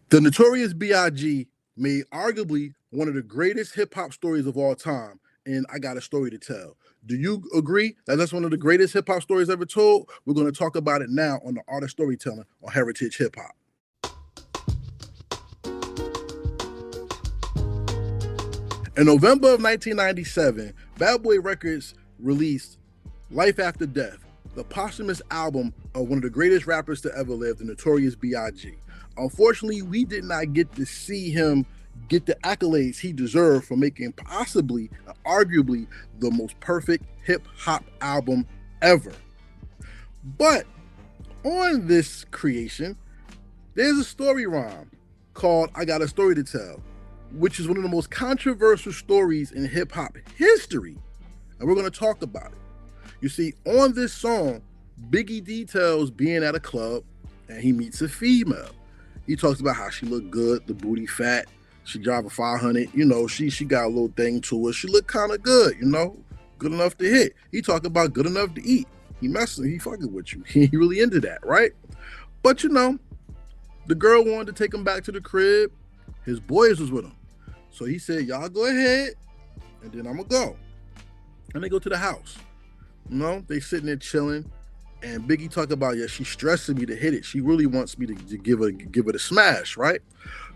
The Notorious B.I.G. made arguably one of the greatest hip hop stories of all time, and I got a story to tell. Do you agree that that's one of the greatest hip hop stories ever told? We're going to talk about it now on the Art of Storytelling on Heritage Hip Hop. In November of 1997, Bad Boy Records released Life After Death, the posthumous album of one of the greatest rappers to ever live, the Notorious B.I.G. Unfortunately, we did not get to see him get the accolades he deserved for making possibly, arguably, the most perfect hip-hop album ever. But on this creation, there's a story rhyme called I Got a Story to Tell, which is one of the most controversial stories in hip-hop history, and we're going to talk about it. You see, on this song, Biggie details being at a club and he meets a female. He talks about how she looked good, the booty fat, she drive a 500, she got a little thing to her. She looked kind of good, good enough to hit. He talking about good enough to eat. He fucking with you. He really into that, right? But the girl wanted to take him back to the crib. His boys was with him. So he said, y'all go ahead, and then I'm gonna go. And they go to the house. They sitting there chilling. And Biggie talk about, yeah, she's stressing me to hit it. She really wants me to give it a smash, right?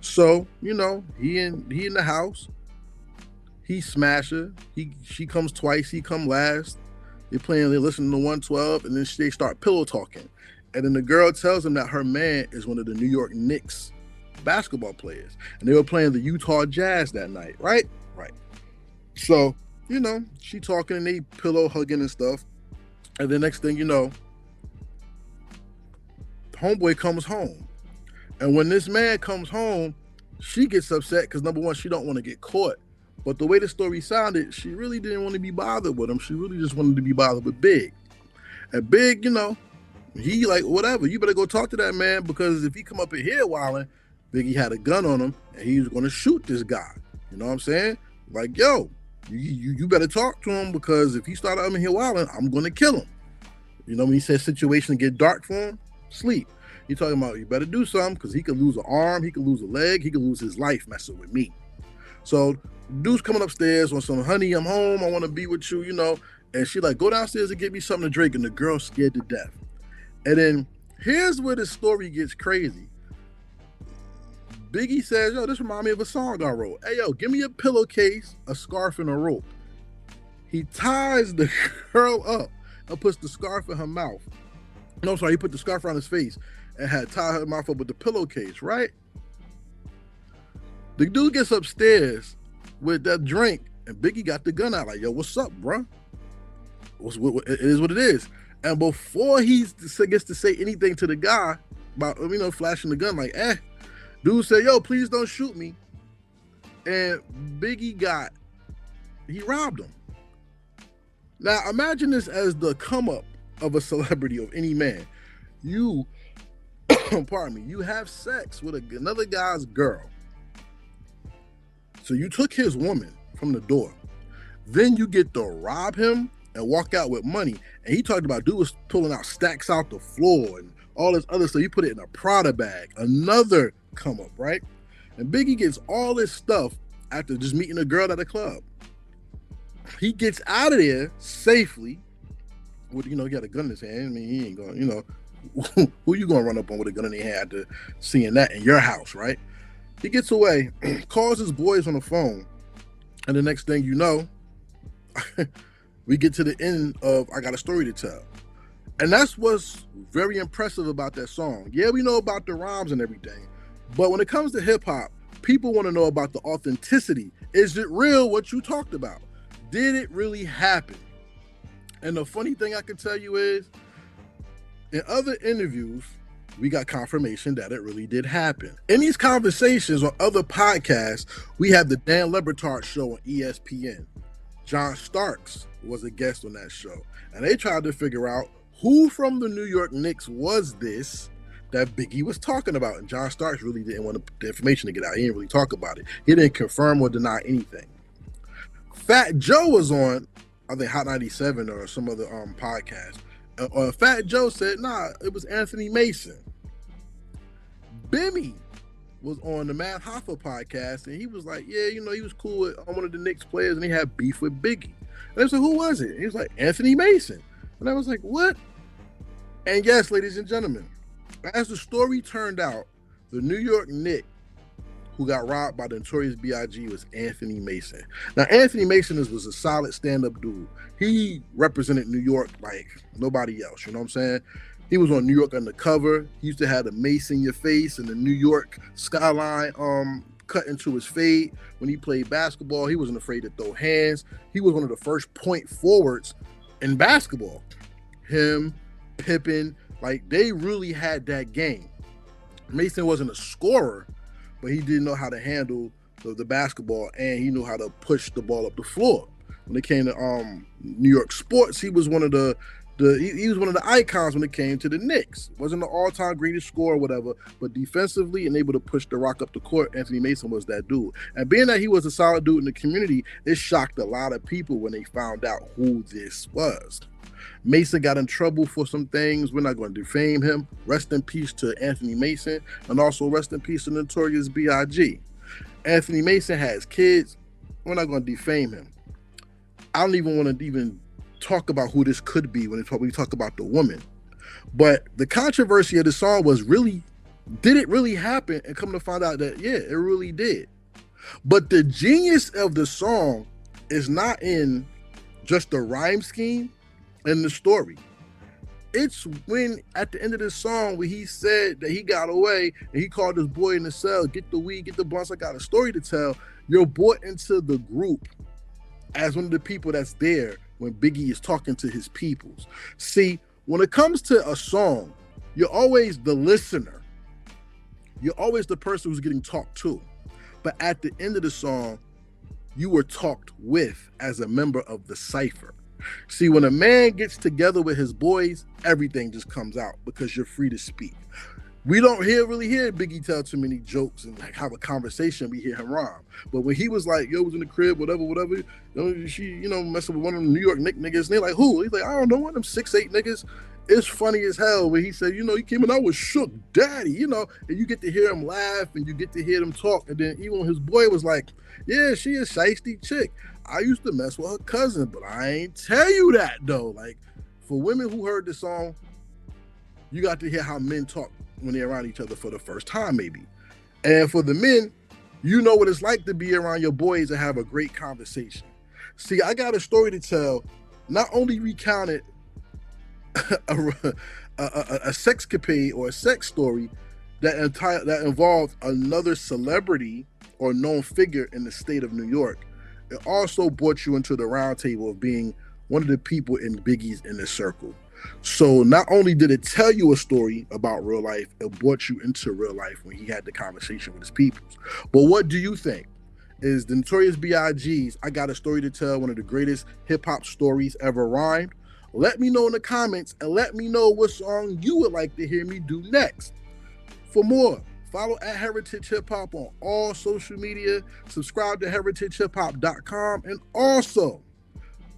So, he in the house. He smash her. She comes twice. He come last. They listening to 112, and then they start pillow talking. And then the girl tells him that her man is one of the New York Knicks basketball players. And they were playing the Utah Jazz that night, right? Right. So, she talking and they pillow hugging and stuff. And the next thing you know, homeboy comes home. And when this man comes home, she gets upset because number one, she don't want to get caught. But the way the story sounded, she really didn't want to be bothered with him. She really just wanted to be bothered with Big. And Big, he like, whatever, you better go talk to that man, because if he come up in here wilding, Biggie had a gun on him and he was going to shoot this guy. You know what I'm saying? Like, yo, you better talk to him, because if he start up in here wilding, I'm going to kill him. When he says situation get dark for him, sleep. He talking about, you better do something, because he could lose an arm, he could lose a leg, he could lose his life messing with me. So dude's coming upstairs on some, honey, I'm home, I want to be with you, and she like, go downstairs and get me something to drink, and the girl's scared to death. And then here's where the story gets crazy. Biggie says, yo, this reminds me of a song I wrote. Hey, yo, give me a pillowcase, a scarf, and a rope. He ties the girl up and puts the scarf in her mouth. No, sorry, he put the scarf around his face and had tied her mouth up with the pillowcase, right? The dude gets upstairs with that drink, and Biggie got the gun out like, yo, what's up, bro? It is what it is. And before he gets to say anything to the guy about, flashing the gun like, dude said, yo, please don't shoot me. And Biggie he robbed him. Now, imagine this as the come up of a celebrity, of any man. You, pardon me, you have sex with another guy's girl. So you took his woman from the door. Then you get to rob him and walk out with money. And he talked about dude was pulling out stacks out the floor and all this other stuff. You put it in a Prada bag. Another come up, right? And Biggie gets all this stuff after just meeting a girl at a club. He gets out of there safely with, he got a gun in his hand. I mean, he ain't going, who you going to run up on with a gun in their hand after seeing that in your house, right? He gets away, calls his boys on the phone, and the next thing you know, we get to the end of I Got a Story to Tell. And that's what's very impressive about that song. Yeah, we know about the rhymes and everything, but when it comes to hip hop, people want to know about the authenticity. Is it real what you talked about? Did it really happen? And the funny thing I can tell you is, in other interviews, we got confirmation that it really did happen. In these conversations on other podcasts, we have the Dan Le Batard show on ESPN. John Starks was a guest on that show. And they tried to figure out who from the New York Knicks was this that Biggie was talking about. And John Starks really didn't want the information to get out. He didn't really talk about it. He didn't confirm or deny anything. Fat Joe was on, I think, Hot 97 or some other podcast. Fat Joe said, nah, it was Anthony Mason. Bimmy was on the Matt Hoffa podcast, and he was like, yeah, you know, he was cool with one of the Knicks players, and he had beef with Biggie. And I was like, who was it? And he was like, Anthony Mason. And I was like, what? And yes, ladies and gentlemen, as the story turned out, the New York Knicks who got robbed by the Notorious B.I.G. was Anthony Mason. Now, Anthony Mason was a solid stand-up dude. He represented New York like nobody else, you know what I'm saying? He was on New York Undercover. He used to have the mace in your face and the New York skyline cut into his fade. When he played basketball, he wasn't afraid to throw hands. He was one of the first point forwards in basketball. Him, Pippen, like they really had that game. Mason wasn't a scorer, but he didn't know how to handle the basketball, and he knew how to push the ball up the floor. When it came to New York sports, he was one of the he was one of the icons when it came to the Knicks. Wasn't the all-time greatest scorer or whatever, but defensively and able to push the rock up the court, Anthony Mason was that dude. And being that he was a solid dude in the community, it shocked a lot of people when they found out who this was. Mason got in trouble for some things. We're not going to defame him. Rest in peace to Anthony Mason, and also rest in peace to Notorious B.I.G. Anthony Mason has kids. We're not going to defame him. I don't even want to talk about who this could be when we talk about the woman. But the controversy of the song was really, did it really happen? And come to find out that, yeah, it really did. But the genius of the song is not in just the rhyme scheme and the story. It's when at the end of the song where he said that he got away and he called his boy in the cell, get the weed, get the blunts, I got a story to tell. You're brought into the group as one of the people that's there when Biggie is talking to his peoples. See, when it comes to a song, you're always the listener. You're always the person who's getting talked to. But at the end of the song, you were talked with as a member of the cipher. See, when a man gets together with his boys, everything just comes out because you're free to speak. We don't really hear Biggie tell too many jokes and like have a conversation. We hear him rhyme. But when he was like, yo, was in the crib, whatever, she, messing with one of them New York Knicks niggas, and they're like, who? He's like, I don't know, one of them 6'8" niggas. It's funny as hell when he said, he came in out with Shook Daddy, and you get to hear him laugh and you get to hear them talk. And then even when his boy was like, yeah, she a shiesty chick. I used to mess with her cousin, but I ain't tell you that though. Like, for women who heard the song, you got to hear how men talk when they're around each other for the first time, maybe. And for the men, you know what it's like to be around your boys and have a great conversation. See, I got a story to tell, not only recounted a sexcapade or a sex story that involved another celebrity or known figure in the state of New York. It also brought you into the round table of being one of the people in Biggie's inner circle. So not only did it tell you a story about real life, it brought you into real life when he had the conversation with his peoples. But what do you think? Is the Notorious B.I.G's I Got a Story to Tell one of the greatest hip-hop stories ever rhymed? Let me know in the comments, and let me know what song you would like to hear me do next. For more, follow at Heritage Hip Hop on all social media, subscribe to heritagehiphop.com, and also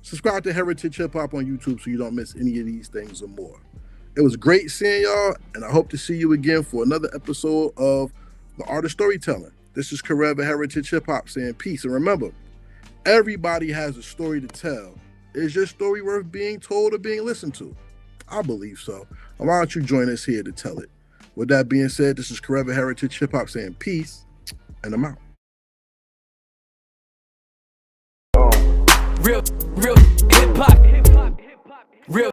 subscribe to Heritage Hip Hop on YouTube so you don't miss any of these things or more. It was great seeing y'all, and I hope to see you again for another episode of The Art of Storytelling. This is Karev at Heritage Hip Hop saying peace. And remember, everybody has a story to tell. Is your story worth being told or being listened to? I believe so. And why don't you join us here to tell it? With that being said, this is Karev at Heritage Hip Hop saying peace, and I'm out. Real hip hop, real